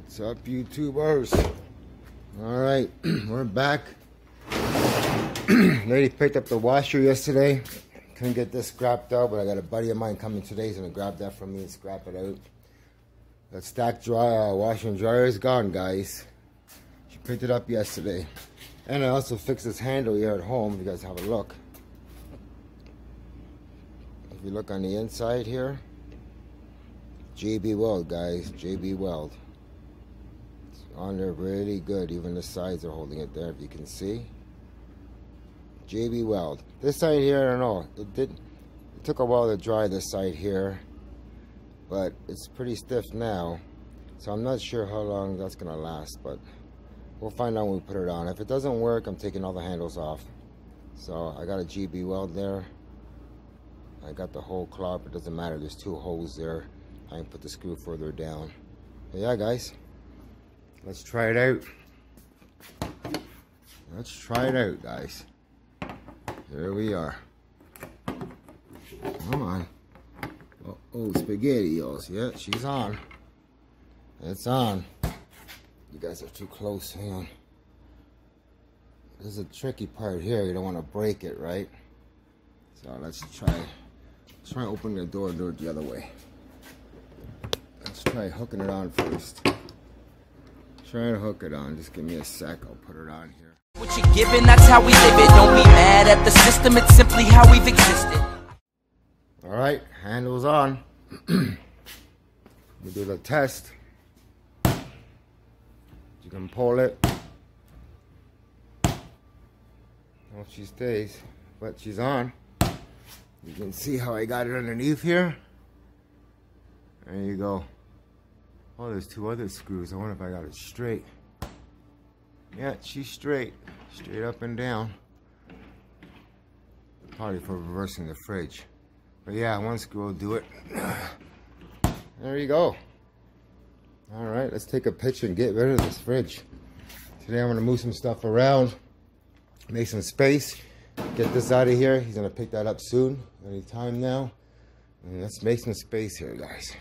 What's up, YouTubers? Alright, we're back. Lady picked up the washer yesterday. Couldn't get this scrapped out, but I got a buddy of mine coming today. He's gonna grab that from me and scrap it out. That stacked washer and dryer is gone, guys. She picked it up yesterday. And I also fixed this handle here at home. You guys have a look. If you look on the inside here, JB Weld, guys, JB Weld. It's on there really good. Even the sides are holding it there, if you can see. JB Weld. This side here, I don't know. It took a while to dry this side here, but it's pretty stiff now. So I'm not sure how long that's gonna last, but we'll find out when we put it on. If it doesn't work, I'm taking all the handles off. So I got a JB Weld there. I got the whole cloth, but it doesn't matter. There's two holes there. I can put the screw further down. But yeah, guys, let's try it out. Let's try it out, guys. There we are. Come on. Oh, SpaghettiOs. Yeah, she's on. It's on. You guys are too close. Hang on. This is a tricky part here. You don't want to break it, right? So let's try opening the door and do it the other way. Let's try hooking it on first. Try to hook it on. Just give me a sec. I'll put it on here. What you're giving, that's how we live it. Don't be mad at the system. It's simply how we've existed. Alright, handle's on. We do the test. You can pull it. Well, she stays, but she's on. You can see how I got it underneath here. There you go. Oh, there's two other screws. I wonder if I got it straight. Yeah, she's straight. Straight up and down. Probably for reversing the fridge. But yeah, one screw will do it. There you go. Alright, let's take a picture and get rid of this fridge. Today I'm going to move some stuff around. Make some space. Get this out of here. He's going to pick that up soon. Any time now. And let's make some space here, guys.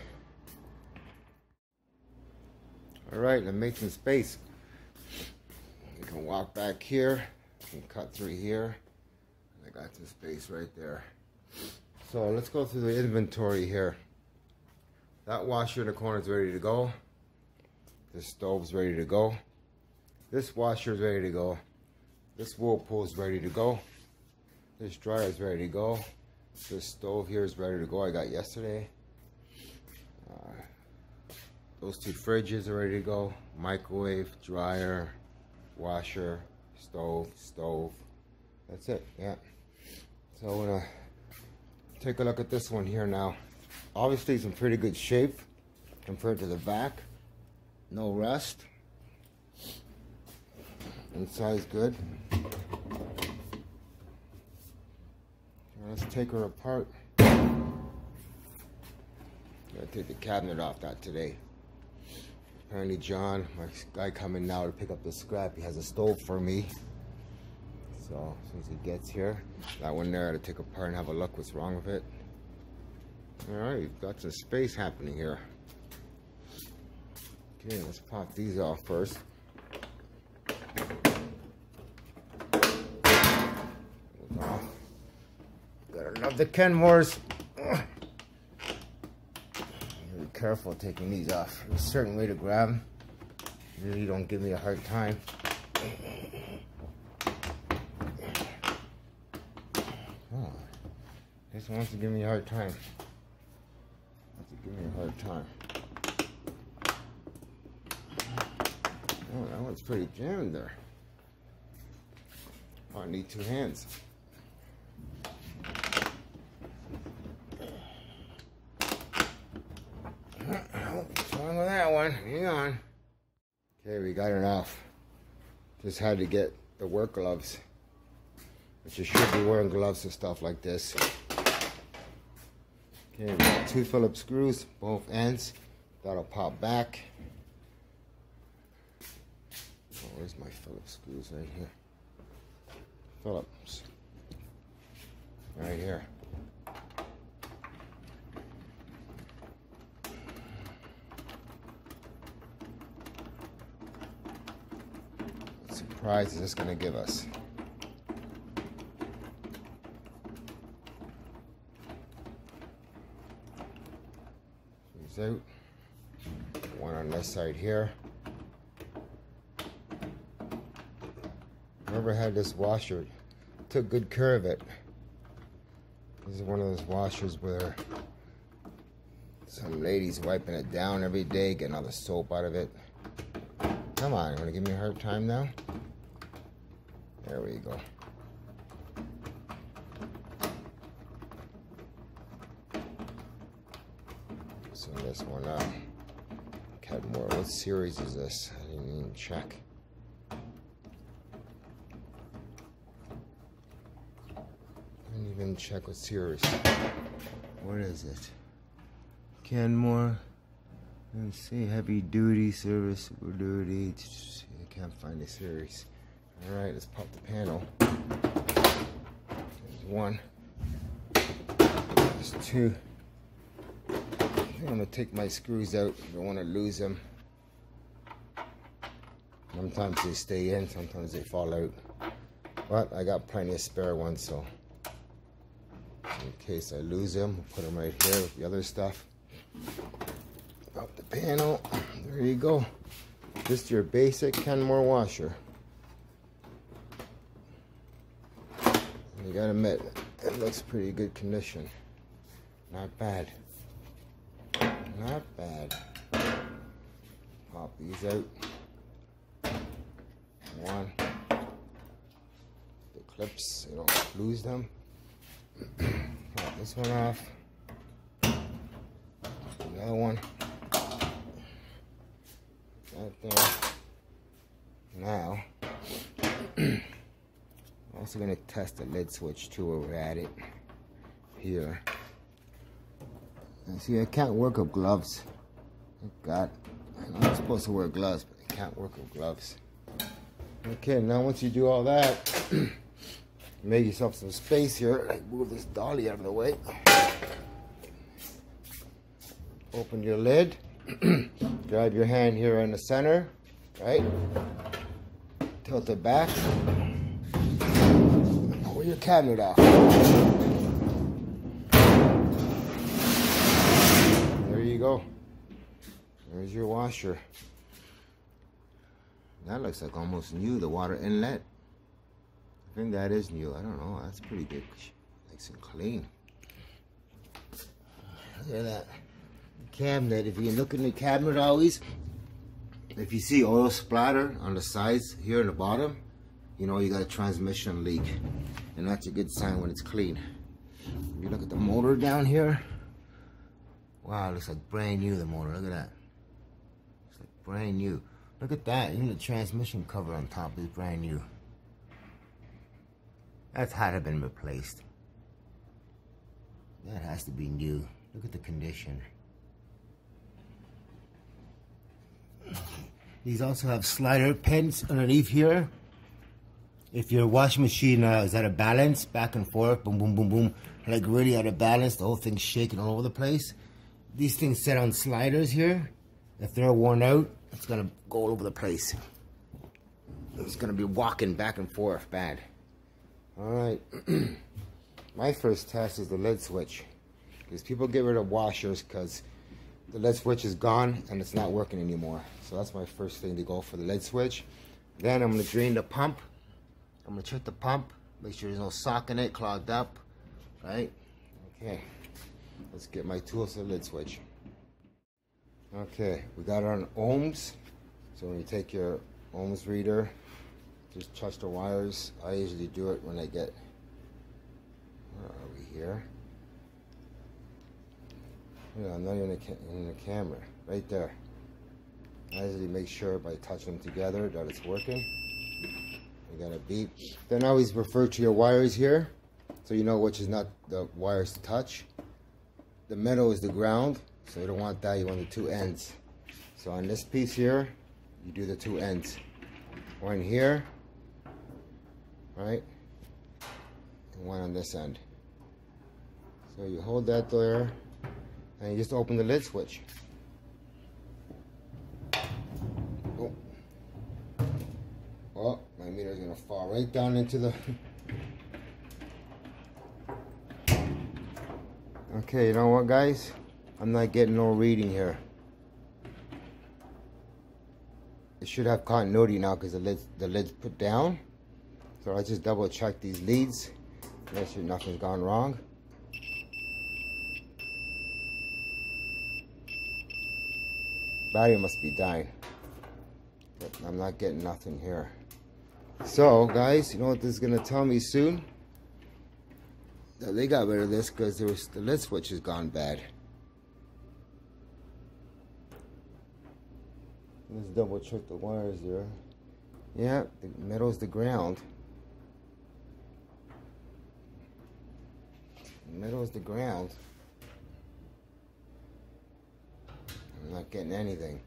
Alright, let's make some space. You can walk back here. You can cut through here. I got some space right there. So let's go through the inventory here. That washer in the corner is ready to go. This stove's ready to go. This washer is ready to go. This whirlpool is ready to go. This dryer is ready to go. This stove here is ready to go. I got yesterday. Those two fridges are ready to go. Microwave, dryer, washer, stove. That's it, yeah. So I'm gonna take a look at this one here now. Obviously it's in pretty good shape compared to the back. No rust. Inside's good. Let's take her apart. Gotta take the cabinet off that today. Apparently John, my guy coming now to pick up the scrap, he has a stove for me. So as soon as he gets here, that one there to take apart and have a look what's wrong with it. Alright, we've got some space happening here. Okay, let's pop these off first. Off. Gotta love the Kenmores. Be careful taking these off. There's a certain way to grab them. Really don't give me a hard time. Oh, this wants to give me a hard time. Oh, that one's pretty jammed there. Oh, I need two hands. What's wrong with that one? Hang on. Okay, we got it off. Just had to get the work gloves. But you should be wearing gloves and stuff like this. Okay, we got two Phillips screws, both ends. That'll pop back. Oh, where's my Phillips screws? Right here. Phillips. Right here. surprise is this going to give us? These out. One on this side here. Whoever had this washer took good care of it. This is one of those washers where some lady's wiping it down every day, getting all the soap out of it. Come on, you want to give me a hard time now? There we go. So this one up. Kenmore. What series is this? I didn't even check. Didn't even check what series. What is it? Kenmore. Let's see. Heavy duty, service, super duty. I can't find the series. Alright, let's pop the panel. There's one. There's two. I'm going to take my screws out. I don't want to lose them. Sometimes they stay in, sometimes they fall out. But I got plenty of spare ones, so in case I lose them, I'll put them right here with the other stuff. Pop the panel. There you go. Just your basic Kenmore washer. You gotta admit, it looks pretty good condition. Not bad. Not bad. Pop these out. One. The clips, you don't lose them. Pop this one off. The other one. Right there. Now, I'm also going to test the lid switch too while we're at it. Here. And see, I can't work with gloves. Thank God. I know I'm supposed to wear gloves, but I can't work with gloves. Okay, now once you do all that, make yourself some space here. Like move this dolly out of the way. Open your lid. Grab your hand here in the center, right? Tilt it back. Pull your cabinet off. There you go. There's your washer. That looks like almost new, the water inlet. I think that is new. I don't know. That's pretty good. Nice and clean. Look at that cabinet. If you look in the cabinet always, if you see oil splatter on the sides here in the bottom, you know you got a transmission leak. And that's a good sign when it's clean. If you look at the motor down here, wow, it looks like brand new, the motor. Look at that. It's like brand new. Look at that. Even the transmission cover on top is brand new. That's had to have been replaced. That has to be new. Look at the condition. These also have slider pins underneath here. If your washing machine is out of balance, back and forth, boom, boom, boom, boom, like really out of balance, the whole thing's shaking all over the place. These things set on sliders here. If they're worn out, it's gonna go all over the place. It's gonna be walking back and forth bad. All right. My first test is the lid switch, because people get rid of washers because the lid switch is gone and it's not working anymore. So that's my first thing to go for the lid switch. Then I'm gonna drain the pump. I'm gonna check the pump, make sure there's no sock in it, clogged up, right? Okay, let's get my tools to the lid switch. Okay, we got it on ohms. So when you take your ohms reader, just touch the wires. I usually do it when I get, where are we here? Yeah, I'm not even in the camera, right there. I usually make sure by touching them together that it's working. You got a beep. Then always refer to your wires here, so you know which is not the wires to touch. The middle is the ground, so you don't want that, you want the two ends. So on this piece here, you do the two ends. One here, right? And one on this end. So you hold that there, and you just open the lid switch. Oh. Oh. meter is gonna fall right down into the. Okay, you know what, guys? I'm not getting no reading here. It should have continuity now because the lid's put down. So I just double check these leads. Make sure nothing's gone wrong. Battery must be dying. But I'm not getting nothing here. So, guys, you know what this is gonna tell me soon? That they got rid of this because the lid switch has gone bad. Let's double check the wires there. Yeah, the metal's the ground. The metal's the ground. I'm not getting anything.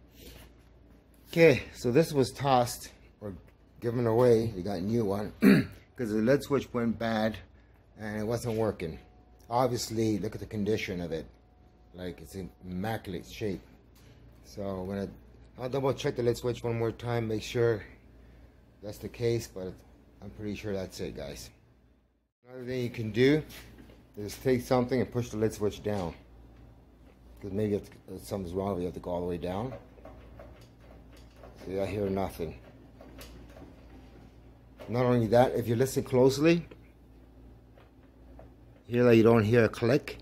Okay, so this was tossed or given away. They got a new one because the lid switch went bad and it wasn't working. Obviously, look at the condition of it. Like, it's in immaculate shape. So I'll double check the lid switch one more time, make sure that's the case, but I'm pretty sure that's it, guys. Another thing you can do is take something and push the lid switch down. Because maybe if something's wrong, you have to go all the way down. See, I hear nothing. Not only that, if you listen closely, hear that you don't hear a click.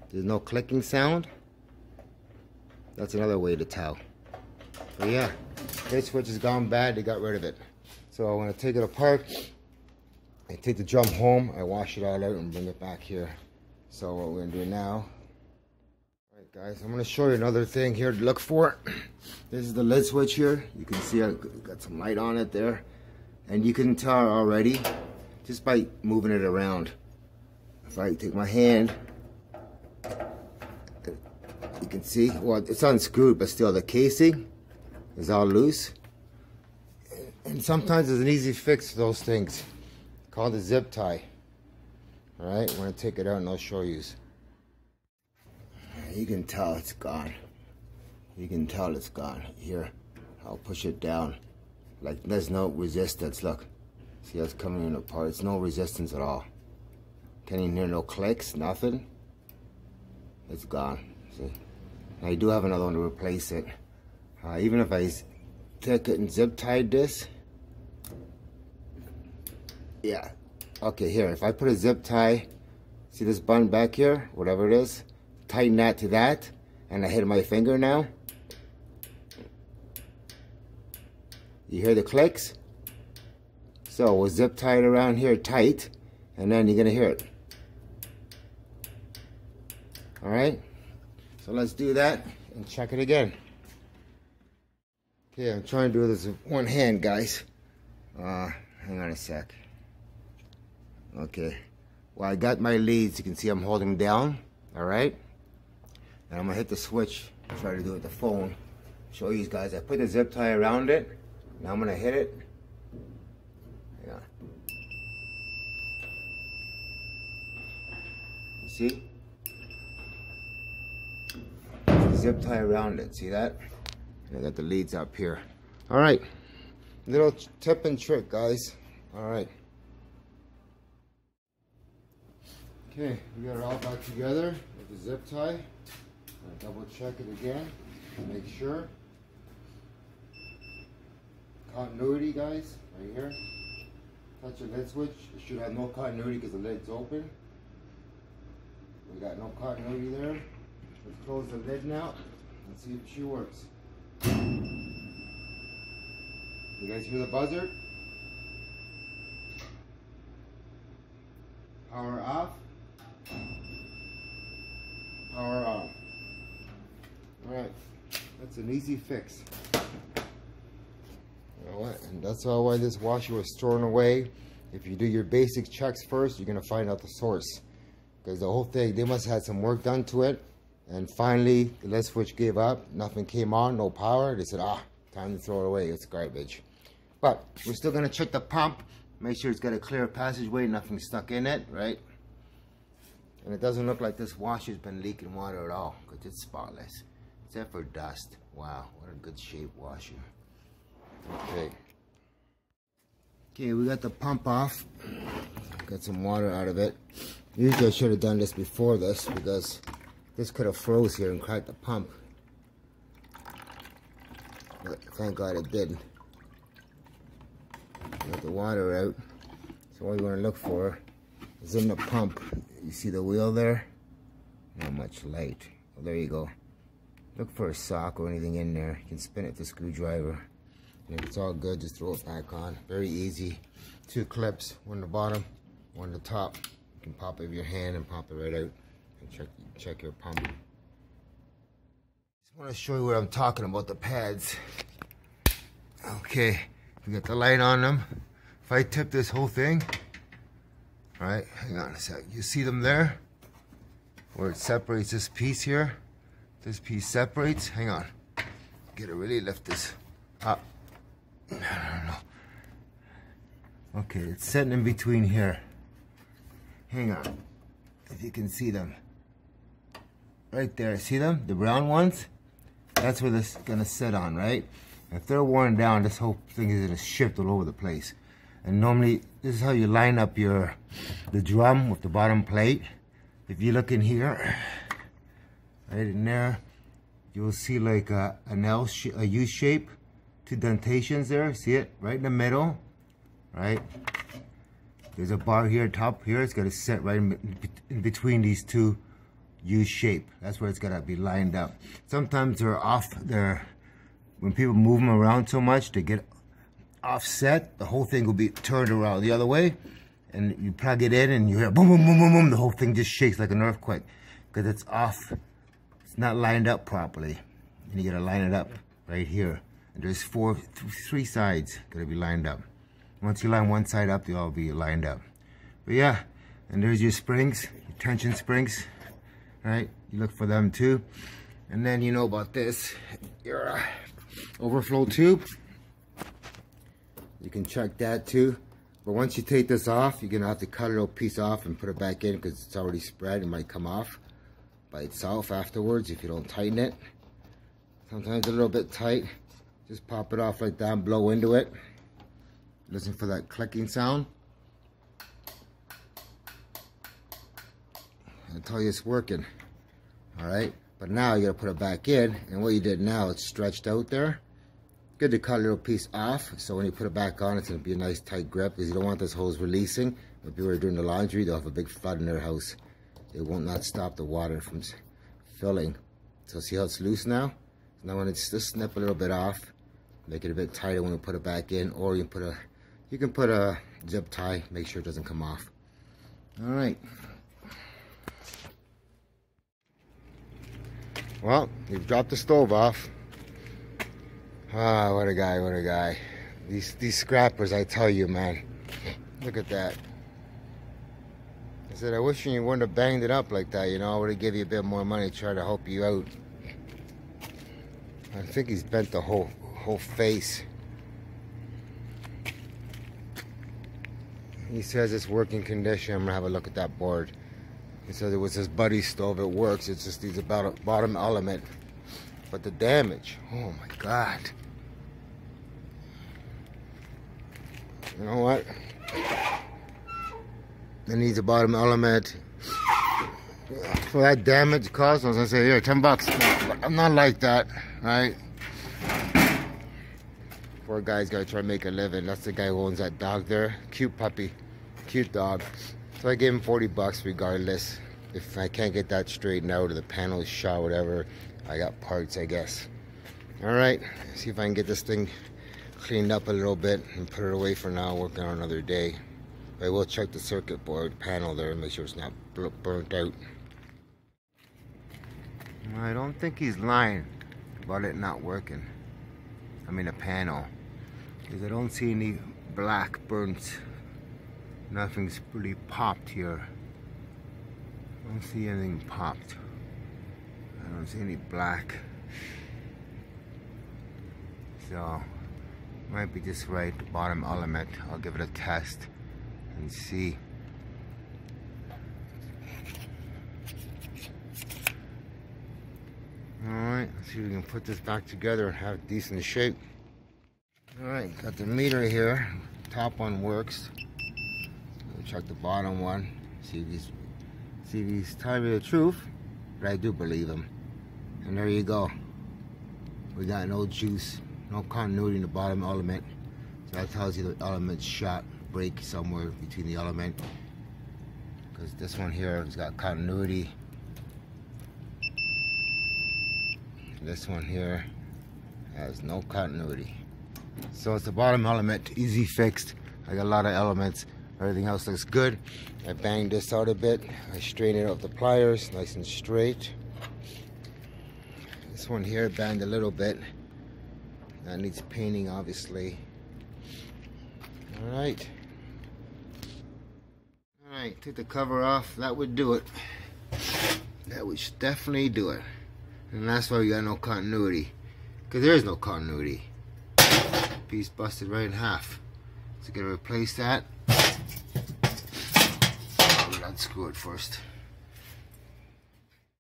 There's no clicking sound. That's another way to tell. But yeah, this switch has gone bad. They got rid of it. So I'm going to take it apart. I take the drum home. I wash it all out and bring it back here. So what we're going to do now. Alright guys, I'm going to show you another thing here to look for. This is the lid switch here. You can see I got some light on it there. And you can tell already just by moving it around. If I take my hand, you can see, well, it's unscrewed, but still the casing is all loose. And sometimes there's an easy fix to those things called a zip tie. All right, I'm gonna take it out and I'll show you. You can tell it's gone. You can tell it's gone. Here, I'll push it down. Like, there's no resistance, look. See how it's coming in apart? It's no resistance at all. Can't even hear no clicks, nothing. It's gone, see? Now I do have another one to replace it. Even if I take it and zip tied this. Yeah, okay, here, if I put a zip tie, see this button back here, whatever it is, tighten that to that, and I hit my finger now. You hear the clicks? So we'll zip tie it around here tight, and then you're gonna hear it. All right, so let's do that and check it again. Okay, I'm trying to do this with one hand, guys. Hang on a sec. Okay, well, I got my leads. You can see I'm holding them down, all right? And I'm gonna hit the switch. I'll try to do it with the phone. Show you guys, I put the zip tie around it. Now I'm gonna hit it. Hang on. You see? Zip tie around it, see that? And I got the leads up here. All right, little tip and trick, guys. All right. Okay, we got it all back together with the zip tie. I'll double check it again to make sure. Continuity, guys, right here. Touch the lid switch. It should have no continuity because the lid's open. We got no continuity there. Let's close the lid now and see if she works. You guys hear the buzzer? Power off. Power on. Alright, that's an easy fix. You know what? And that's why this washer was thrown away. If you do your basic checks first, you're going to find out the source. Because the whole thing, they must have had some work done to it. And finally, the lid switch gave up. Nothing came on, no power. They said, time to throw it away. It's garbage. But we're still going to check the pump. Make sure it's got a clear passageway, nothing stuck in it, right? And it doesn't look like this washer's been leaking water at all, because it's spotless. Except for dust. Wow, what a good shape washer. Okay. Okay, we got the pump off. Got some water out of it. Usually I should have done this before this because this could have froze here and cracked the pump. But thank God it didn't. Got the water out. So what you want to look for is in the pump. You see the wheel there? Not much light. Well, there you go. Look for a sock or anything in there. You can spin it with a screwdriver. And if it's all good, just throw it back on. Very easy. 2 clips, one on the bottom, one on the top. You can pop it with your hand and pop it right out and check your pump. Just want to show you what I'm talking about, the pads. Okay, we got the light on them. If I tip this whole thing, all right, hang on a sec. You see them there? Where it separates this piece here. This piece separates. Hang on. Gotta really lift this up. I don't know. Okay, it's sitting in between here. Hang on. If you can see them. Right there. See them? The brown ones? That's where this is gonna sit on, right? If they're worn down, this whole thing is gonna shift all over the place. And normally, this is how you line up the drum with the bottom plate. If you look in here, right in there, you'll see like a U shape, 2 dentations there. See it? Right in the middle, right? There's a bar here, top here. It's got to sit right in between these 2 U shape. That's where it's got to be lined up. Sometimes they're off there. When people move them around so much, they get offset. The whole thing will be turned around the other way. And you plug it in and you hear boom, boom, boom, boom, boom. The whole thing just shakes like an earthquake because it's off. It's not lined up properly. And you gotta line it up right here. And there's 3 sides gotta be lined up. Once you line one side up, they'll all be lined up. But yeah, and there's your springs, your tension springs, right? You look for them too. And then you know about this, your overflow tube. You can check that too. But once you take this off, you're gonna have to cut a little piece off and put it back in because it's already spread. It might come off by itself afterwards if you don't tighten it. Sometimes a little bit tight. Just pop it off like that and blow into it. Listen for that clicking sound. I'll tell you it's working. Alright? But now you gotta put it back in, and what you did now, it's stretched out there. Good to cut a little piece off, so when you put it back on, it's going to be a nice tight grip, because you don't want this hose releasing. If people are doing the laundry, they'll have a big flood in their house. It won't not stop the water from filling. So see how it's loose now? So now when it's just snip a little bit off, make it a bit tighter when you put it back in, or you can put a zip tie, make sure it doesn't come off. All right. Well, you've dropped the stove off. Ah, what a guy, what a guy. These scrappers, I tell you, man. Look at that. I said, I wish you wouldn't have banged it up like that, you know. I would have given you a bit more money to try to help you out. I think he's bent the whole face. He says it's working condition. I'm gonna have a look at that board. He says it was his buddy's stove. It works. It's just these about a bottom element. But the damage, oh my God. You know what? It needs a bottom element. For that damage cost, I was gonna say, here, $10. But I'm not like that, right? Poor guy's gotta try to make a living. That's the guy who owns that dog there. Cute puppy, cute dog. So I gave him $40 regardless. If I can't get that straightened out or the panel is shot, whatever, I got parts, I guess. All right, see if I can get this thing cleaned up a little bit and put it away for now, working on another day. But I will check the circuit board panel there and make sure it's not burnt out. I don't think he's lying about it not working. I mean, a panel. Because I don't see any black burns. Nothing's really popped here. I don't see anything popped. I don't see any black. So, might be just right, the bottom element. I'll give it a test and see. Alright, let's see if we can put this back together and have it decent shape. Alright, got the meter here. top one works. We'll check the bottom one. See if he's telling me the truth. But I do believe him. And there you go. We got no juice, no continuity in the bottom element. So that tells you the element's shot, break somewhere between the element. Because this one here has got continuity. And this one here has no continuity. So it's the bottom element, easy fixed. I got a lot of elements. Everything else looks good. I banged this out a bit. I straightened it up with the pliers, nice and straight. This one here banged a little bit. That needs painting, obviously. Alright. Alright, take the cover off. That would do it. That would definitely do it. And that's why we got no continuity. Because there is no continuity. Piece busted right in half. So gonna replace that. I'll unscrew it first.